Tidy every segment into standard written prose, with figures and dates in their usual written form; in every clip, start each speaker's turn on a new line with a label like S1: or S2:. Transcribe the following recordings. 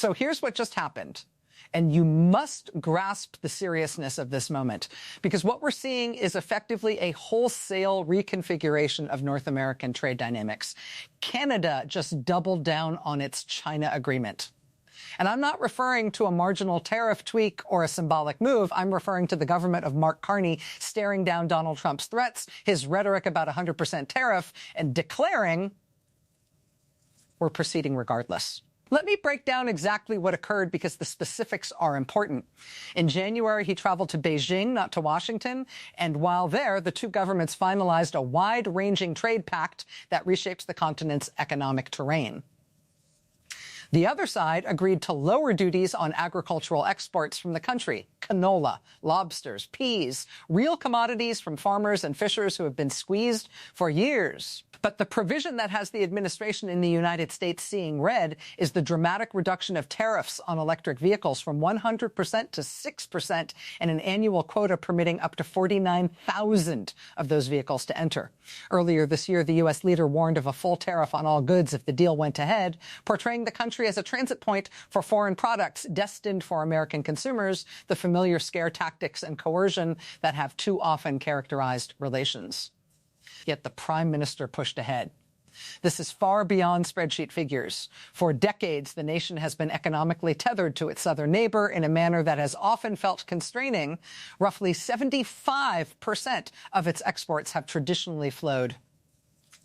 S1: So here's what just happened. And you must grasp the seriousness of this moment, because what we're seeing is effectively a wholesale reconfiguration of North American trade dynamics. Canada just doubled down on its China agreement. And I'm not referring to a marginal tariff tweak or a symbolic move. I'm referring to the government of Mark Carney staring down Donald Trump's threats, his rhetoric about 100% tariff, and declaring we're proceeding regardless. Let me break down exactly what occurred, because the specifics are important. In January, he traveled to Beijing, not to Washington, and while there, the two governments finalized a wide-ranging trade pact that reshapes the continent's economic terrain. The other side agreed to lower duties on agricultural exports from the country: canola, lobsters, peas, real commodities from farmers and fishers who have been squeezed for years. But the provision that has the administration in the United States seeing red is the dramatic reduction of tariffs on electric vehicles from 100% to 6%, and an annual quota permitting up to 49,000 of those vehicles to enter. Earlier this year, the U.S. leader warned of a full tariff on all goods if the deal went ahead, portraying the country as a transit point for foreign products destined for American consumers, the familiar scare tactics and coercion that have too often characterized relations. Yet the Prime Minister pushed ahead. This is far beyond spreadsheet figures. For decades, the nation has been economically tethered to its southern neighbor in a manner that has often felt constraining. Roughly 75% of its exports have traditionally flowed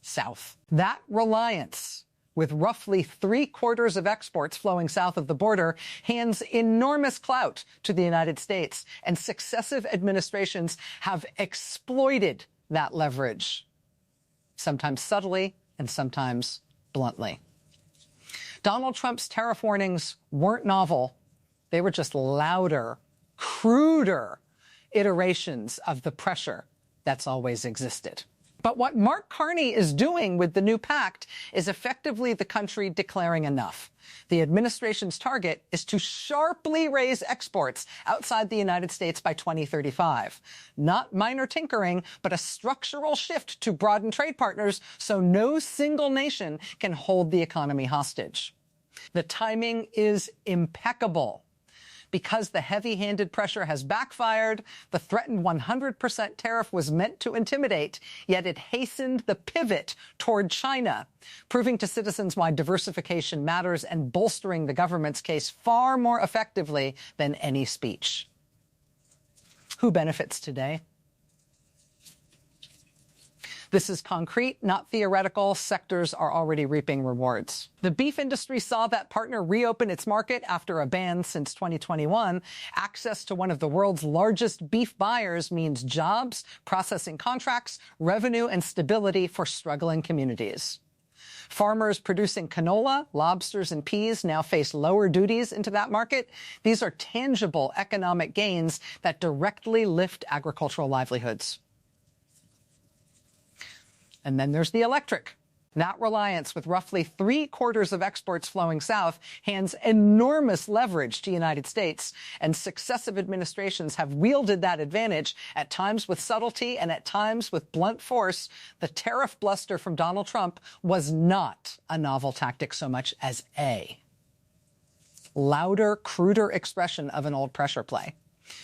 S1: south. That reliance, with roughly 3/4 of exports flowing south of the border, hands enormous clout to the United States, and successive administrations have exploited that leverage, sometimes subtly and sometimes bluntly. Donald Trump's tariff warnings weren't novel. They were just louder, cruder iterations of the pressure that's always existed. But what Mark Carney is doing with the new pact is effectively the country declaring enough. The administration's target is to sharply raise exports outside the United States by 2035. Not minor tinkering, but a structural shift to broaden trade partners so no single nation can hold the economy hostage. The timing is impeccable. Because the heavy-handed pressure has backfired, the threatened 100% tariff was meant to intimidate, yet it hastened the pivot toward China, proving to citizens why diversification matters and bolstering the government's case far more effectively than any speech. Who benefits today? This is concrete, not theoretical. Sectors are already reaping rewards. The beef industry saw that partner reopen its market after a ban since 2021. Access to one of the world's largest beef buyers means jobs, processing contracts, revenue, and stability for struggling communities. Farmers producing canola, lobsters, and peas now face lower duties into that market. These are tangible economic gains that directly lift agricultural livelihoods. And then there's the electric. That reliance, with roughly 3/4 of exports flowing south, hands enormous leverage to the United States, and successive administrations have wielded that advantage, at times with subtlety and at times with blunt force. The tariff bluster from Donald Trump was not a novel tactic so much as a louder, cruder expression of an old pressure play.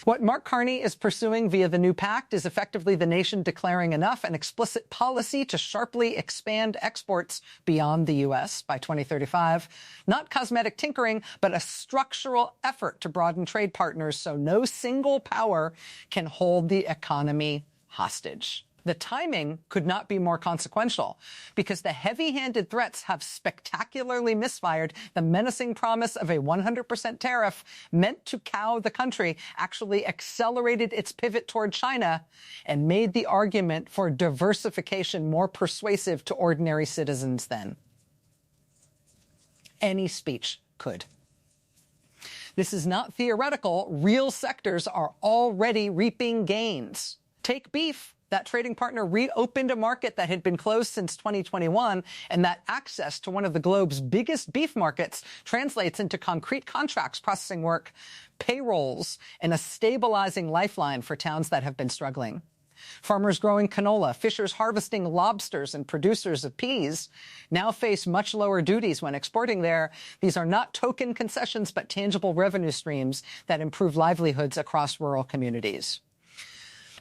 S1: What Mark Carney is pursuing via the new pact is effectively the nation declaring enough, an explicit policy to sharply expand exports beyond the U.S. by 2035. Not cosmetic tinkering, but a structural effort to broaden trade partners so no single power can hold the economy hostage. The timing could not be more consequential, because the heavy-handed threats have spectacularly misfired. The menacing promise of a 100% tariff meant to cow the country actually accelerated its pivot toward China and made the argument for diversification more persuasive to ordinary citizens than any speech could. This is not theoretical. Real sectors are already reaping gains. Take beef. That trading partner reopened a market that had been closed since 2021, and that access to one of the globe's biggest beef markets translates into concrete contracts, processing work, payrolls, and a stabilizing lifeline for towns that have been struggling. Farmers growing canola, fishers harvesting lobsters, and producers of peas now face much lower duties when exporting there. These are not token concessions, but tangible revenue streams that improve livelihoods across rural communities.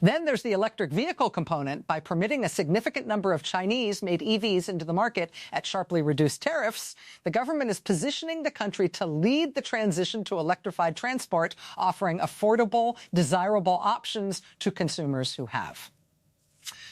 S1: Then there's the electric vehicle component. By permitting a significant number of Chinese-made EVs into the market at sharply reduced tariffs, the government is positioning the country to lead the transition to electrified transport, offering affordable, desirable options to consumers who have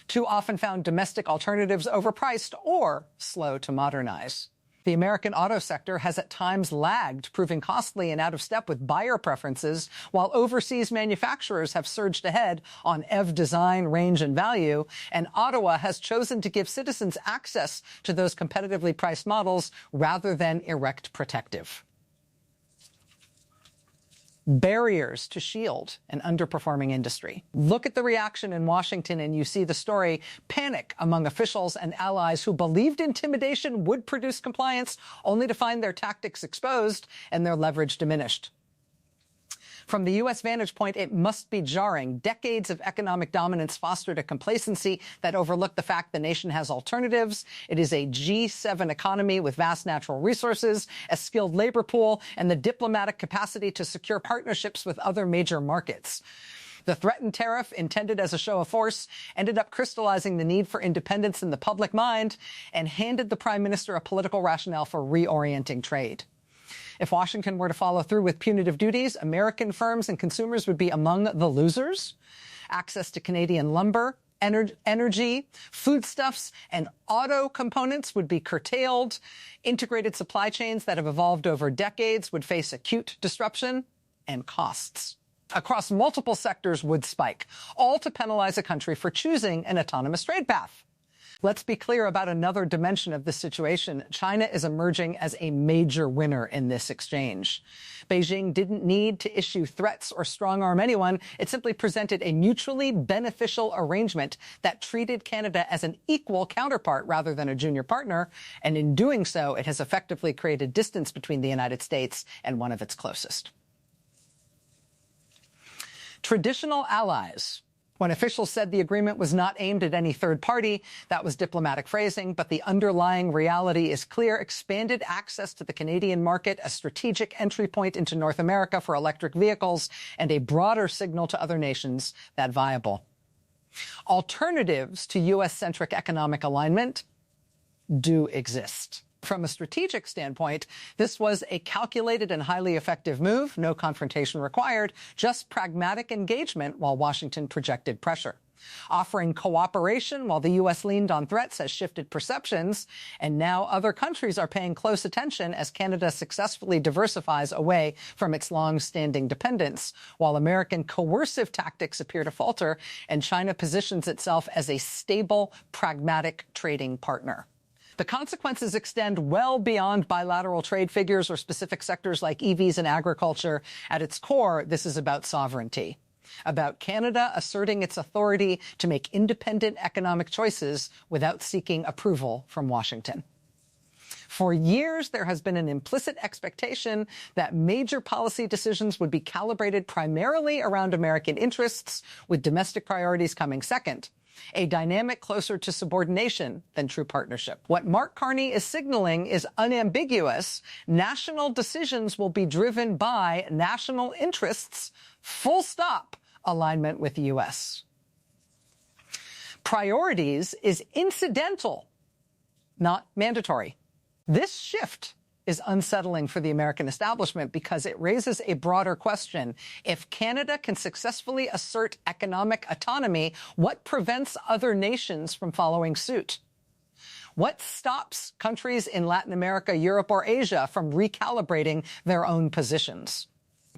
S1: too often found domestic alternatives overpriced or slow to modernize. The American auto sector has at times lagged, proving costly and out of step with buyer preferences, while overseas manufacturers have surged ahead on EV design, range, and value, and Ottawa has chosen to give citizens access to those competitively priced models rather than erect protective barriers to shield an underperforming industry. Look at the reaction in Washington and you see the story: panic among officials and allies who believed intimidation would produce compliance, only to find their tactics exposed and their leverage diminished. From the U.S. vantage point, it must be jarring. Decades of economic dominance fostered a complacency that overlooked the fact the nation has alternatives. It is a G7 economy with vast natural resources, a skilled labor pool, and the diplomatic capacity to secure partnerships with other major markets. The threatened tariff, intended as a show of force, ended up crystallizing the need for independence in the public mind and handed the prime minister a political rationale for reorienting trade. If Washington were to follow through with punitive duties, American firms and consumers would be among the losers. Access to Canadian lumber, energy, foodstuffs, and auto components would be curtailed. Integrated supply chains that have evolved over decades would face acute disruption, and costs across multiple sectors would spike, all to penalize a country for choosing an autonomous trade path. Let's be clear about another dimension of this situation. China is emerging as a major winner in this exchange. Beijing didn't need to issue threats or strong-arm anyone. It simply presented a mutually beneficial arrangement that treated Canada as an equal counterpart rather than a junior partner. And in doing so, it has effectively created distance between the United States and one of its closest traditional allies. When officials said the agreement was not aimed at any third party, that was diplomatic phrasing, but the underlying reality is clear: expanded access to the Canadian market, a strategic entry point into North America for electric vehicles, and a broader signal to other nations that viable. Alternatives to U.S.-centric economic alignment do exist. From a strategic standpoint, this was a calculated and highly effective move. No confrontation required, just pragmatic engagement while Washington projected pressure. Offering cooperation while the U.S. leaned on threats has shifted perceptions, and now other countries are paying close attention as Canada successfully diversifies away from its long-standing dependence, while American coercive tactics appear to falter and China positions itself as a stable, pragmatic trading partner. The consequences extend well beyond bilateral trade figures or specific sectors like EVs and agriculture. At its core, this is about sovereignty, about Canada asserting its authority to make independent economic choices without seeking approval from Washington. For years, there has been an implicit expectation that major policy decisions would be calibrated primarily around American interests, with domestic priorities coming second. A dynamic closer to subordination than true partnership. What Mark Carney is signaling is unambiguous. National decisions will be driven by national interests, full stop, alignment with the U.S. Priorities is incidental, not mandatory. This shift is unsettling for the American establishment because it raises a broader question. If Canada can successfully assert economic autonomy, what prevents other nations from following suit? What stops countries in Latin America, Europe, or Asia from recalibrating their own positions?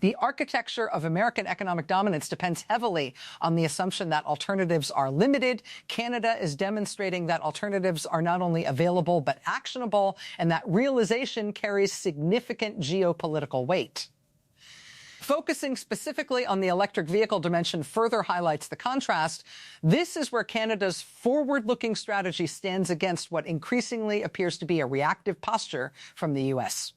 S1: The architecture of American economic dominance depends heavily on the assumption that alternatives are limited. Canada is demonstrating that alternatives are not only available but actionable, and that realization carries significant geopolitical weight. Focusing specifically on the electric vehicle dimension further highlights the contrast. This is where Canada's forward-looking strategy stands against what increasingly appears to be a reactive posture from the U.S.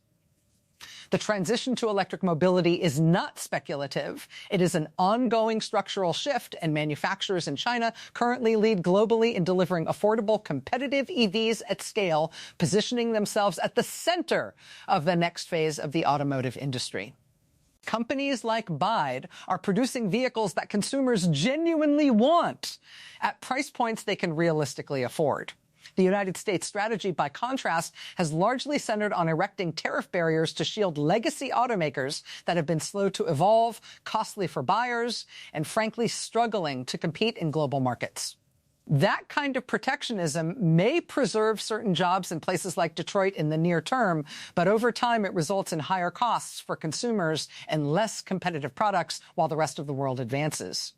S1: The transition to electric mobility is not speculative. It is an ongoing structural shift, and manufacturers in China currently lead globally in delivering affordable, competitive EVs at scale, positioning themselves at the center of the next phase of the automotive industry. Companies like BYD are producing vehicles that consumers genuinely want at price points they can realistically afford. The United States strategy, by contrast, has largely centered on erecting tariff barriers to shield legacy automakers that have been slow to evolve, costly for buyers, and frankly struggling to compete in global markets. That kind of protectionism may preserve certain jobs in places like Detroit in the near term, but over time it results in higher costs for consumers and less competitive products while the rest of the world advances.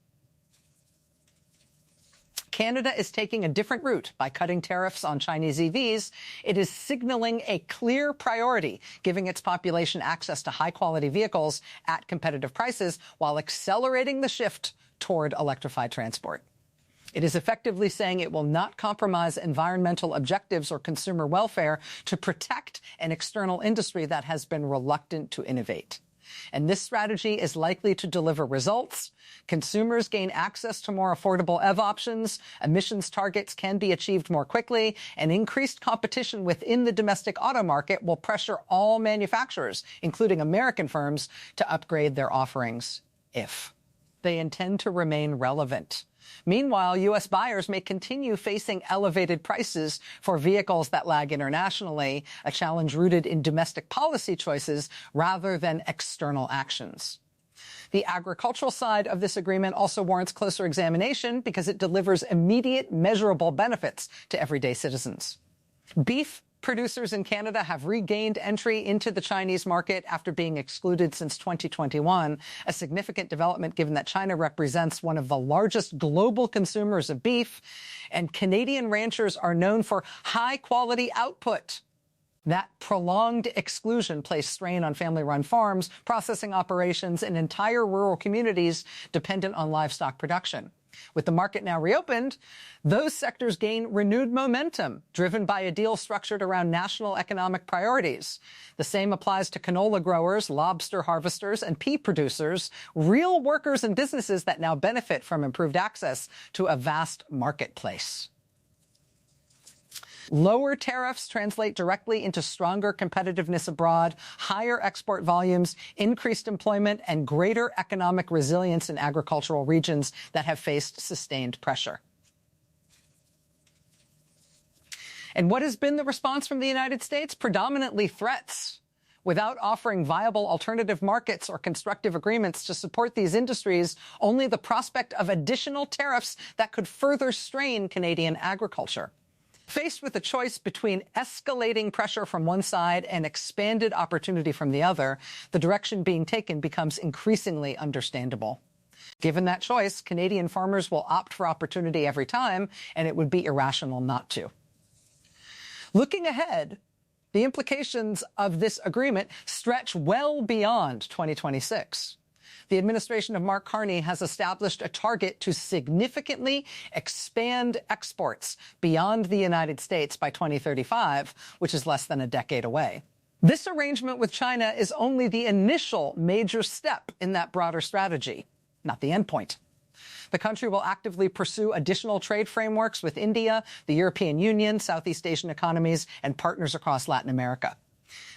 S1: Canada is taking a different route by cutting tariffs on Chinese EVs. It is signaling a clear priority, giving its population access to high-quality vehicles at competitive prices while accelerating the shift toward electrified transport. It is effectively saying it will not compromise environmental objectives or consumer welfare to protect an external industry that has been reluctant to innovate. And this strategy is likely to deliver results. Consumers gain access to more affordable EV options, emissions targets can be achieved more quickly, and increased competition within the domestic auto market will pressure all manufacturers, including American firms, to upgrade their offerings if they intend to remain relevant. Meanwhile, U.S. buyers may continue facing elevated prices for vehicles that lag internationally, a challenge rooted in domestic policy choices rather than external actions. The agricultural side of this agreement also warrants closer examination because it delivers immediate, measurable benefits to everyday citizens. Beef producers in Canada have regained entry into the Chinese market after being excluded since 2021, a significant development given that China represents one of the largest global consumers of beef, and Canadian ranchers are known for high-quality output. That prolonged exclusion placed strain on family-run farms, processing operations, and entire rural communities dependent on livestock production. With the market now reopened, those sectors gain renewed momentum, driven by a deal structured around national economic priorities. The same applies to canola growers, lobster harvesters, and pea producers, real workers and businesses that now benefit from improved access to a vast marketplace. Lower tariffs translate directly into stronger competitiveness abroad, higher export volumes, increased employment, and greater economic resilience in agricultural regions that have faced sustained pressure. And what has been the response from the United States? Predominantly threats. Without offering viable alternative markets or constructive agreements to support these industries, only the prospect of additional tariffs that could further strain Canadian agriculture. Faced with a choice between escalating pressure from one side and expanded opportunity from the other, the direction being taken becomes increasingly understandable. Given that choice, Canadian farmers will opt for opportunity every time, and it would be irrational not to. Looking ahead, the implications of this agreement stretch well beyond 2026. The administration of Mark Carney has established a target to significantly expand exports beyond the United States by 2035, which is less than a decade away. This arrangement with China is only the initial major step in that broader strategy, not the endpoint. The country will actively pursue additional trade frameworks with India, the European Union, Southeast Asian economies, and partners across Latin America.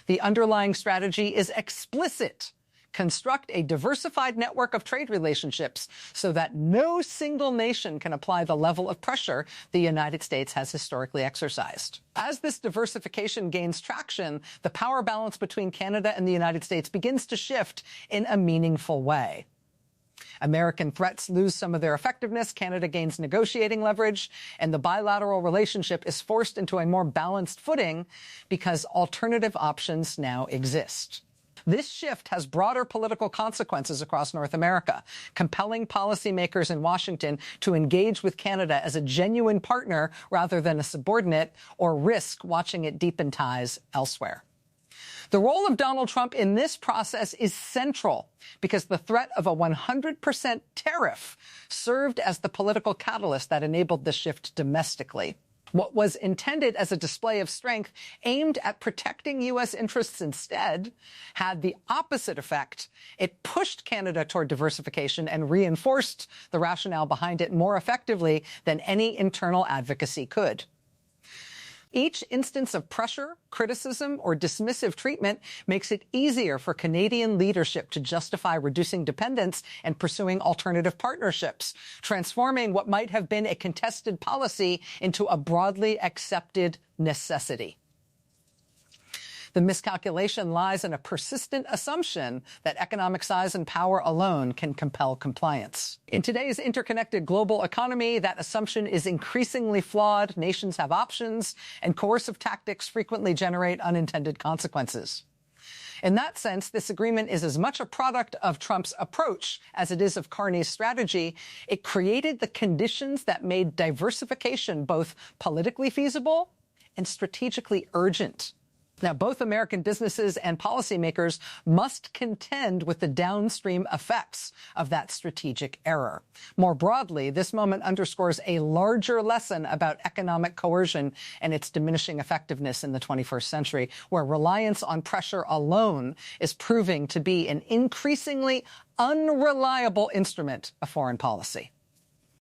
S1: The underlying strategy is explicit. Construct a diversified network of trade relationships so that no single nation can apply the level of pressure the United States has historically exercised. As this diversification gains traction, the power balance between Canada and the United States begins to shift in a meaningful way. American threats lose some of their effectiveness, Canada gains negotiating leverage, and the bilateral relationship is forced into a more balanced footing because alternative options now exist. This shift has broader political consequences across North America, compelling policymakers in Washington to engage with Canada as a genuine partner rather than a subordinate, or risk watching it deepen ties elsewhere. The role of Donald Trump in this process is central because the threat of a 100% tariff served as the political catalyst that enabled the shift domestically. What was intended as a display of strength aimed at protecting U.S. interests instead had the opposite effect. It pushed Canada toward diversification and reinforced the rationale behind it more effectively than any internal advocacy could. Each instance of pressure, criticism, or dismissive treatment makes it easier for Canadian leadership to justify reducing dependence and pursuing alternative partnerships, transforming what might have been a contested policy into a broadly accepted necessity. The miscalculation lies in a persistent assumption that economic size and power alone can compel compliance. In today's interconnected global economy, that assumption is increasingly flawed. Nations have options, and coercive tactics frequently generate unintended consequences. In that sense, this agreement is as much a product of Trump's approach as it is of Carney's strategy. It created the conditions that made diversification both politically feasible and strategically urgent. Now, both American businesses and policymakers must contend with the downstream effects of that strategic error. More broadly, this moment underscores a larger lesson about economic coercion and its diminishing effectiveness in the 21st century, where reliance on pressure alone is proving to be an increasingly unreliable instrument of foreign policy.